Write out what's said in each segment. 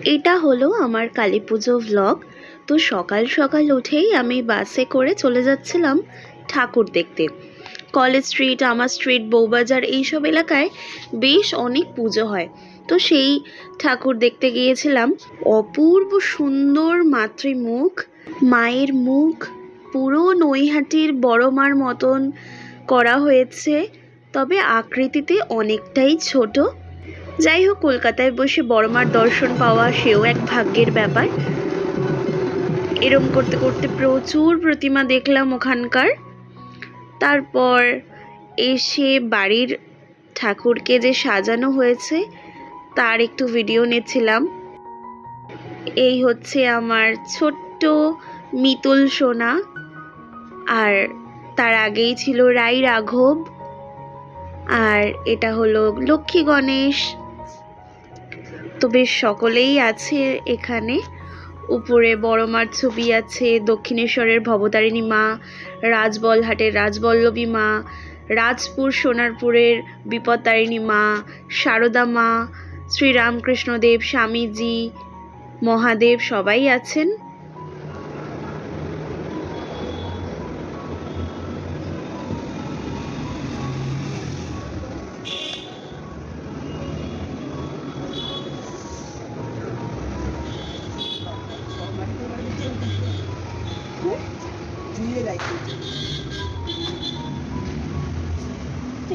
এটা হলো আমার কালী পুজো ভ্লগ। তো সকাল সকাল উঠেই আমি বাসে করে চলে যাচ্ছিলাম ঠাকুর দেখতে। কলেজ স্ট্রিট, আমার স্ট্রিট, বউবাজার এইসব এলাকায় বেশ অনেক পুজো হয়। তো সেই ঠাকুর দেখতে গিয়েছিলাম। অপূর্ব সুন্দর মাতৃমুখ, মায়ের মুখ পুরো নৈহাটির বড় মার মতন করা হয়েছে, তবে আকৃতিতে অনেকটাই ছোট। যাই হোক, কলকাতায় বসে বড়মার দর্শন পাওয়া সেও এক ভাগ্যের ব্যাপার। এরম করতে করতে প্রচুর প্রতিমা দেখলাম ওখানকার। তারপর এসে বাড়ির ঠাকুরকে যে সাজানো হয়েছে তার একটু ভিডিও নিচ্ছিলাম। এই হচ্ছে আমার ছোট্ট মিতুল সোনা, আর তার আগেই ছিল রাই রাঘব, আর এটা হলো লক্ষ্মী গণেশ। তো বেশ সকলেই আছে এখানে। উপরে বড় মার ছবি আছে, দক্ষিণেশ্বরের ভবতারিণী মা, রাজবলহাটের রাজবল্লভী মা, রাজপুর সোনারপুরের বিপত্তারিণী মা, সারদা মা, শ্রীরামকৃষ্ণদেব, স্বামীজি, মহাদেব সবাই আছেন।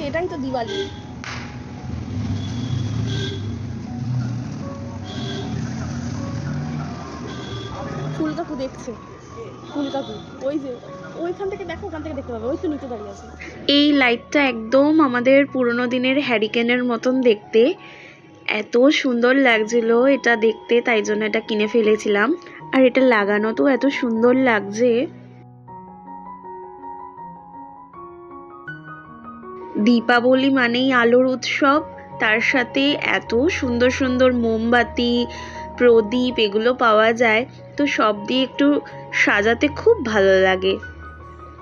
এটাই তো দিওয়ালি। ফুল কাকু দেখছে, ফুল কাকু ওই যে ওইখান থেকে দেখো, ওখান থেকে দেখতে পাবে, ওই তো নিচে দাঁড়িয়ে আছে। এই লাইটটা একদম আমাদের পুরনো দিনের হ্যারিকেনের মতন দেখতে, এত সুন্দর লাগছিল এটা দেখতে, তাই জন্য এটা কিনে ফেলেছিলাম। আর এটা লাগানো তো এত সুন্দর লাগছে। দীপাবলি মানেই আলোর উৎসব, তার সাথে এত সুন্দর সুন্দর মোমবাতি, প্রদীপ এগুলো পাওয়া যায়, তো সব দিয়ে একটু সাজাতে খুব ভালো লাগে।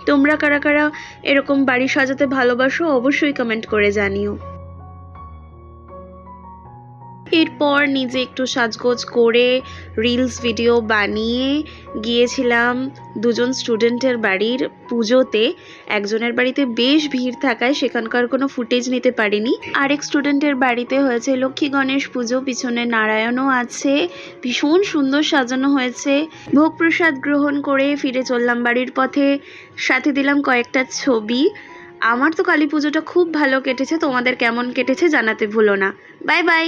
তোমরা কারা কারা এরকম বাড়ি সাজাতে ভালোবাসো অবশ্যই কমেন্ট করে জানিও। এরপর নিজে একটু সাজগোজ করে রিলস ভিডিও বানিয়ে গিয়েছিলাম দুজন স্টুডেন্টের বাড়ির পুজোতে। একজনের বাড়িতে বেশ ভিড় থাকায় সেখানকার কোনো ফুটেজ নিতে পারিনি। আরেক স্টুডেন্টের বাড়িতে হয়েছে লক্ষ্মী গণেশ পুজো, পিছনে নারায়ণও আছে, ভীষণ সুন্দর সাজানো হয়েছে। ভোগ প্রসাদ গ্রহণ করে ফিরে চললাম বাড়ির পথে, সাথে দিলাম কয়েকটা ছবি। আমার তো কালী পুজোটা খুব ভালো কেটেছে, তোমাদের কেমন কেটেছে জানাতে ভুলো না। Bye bye.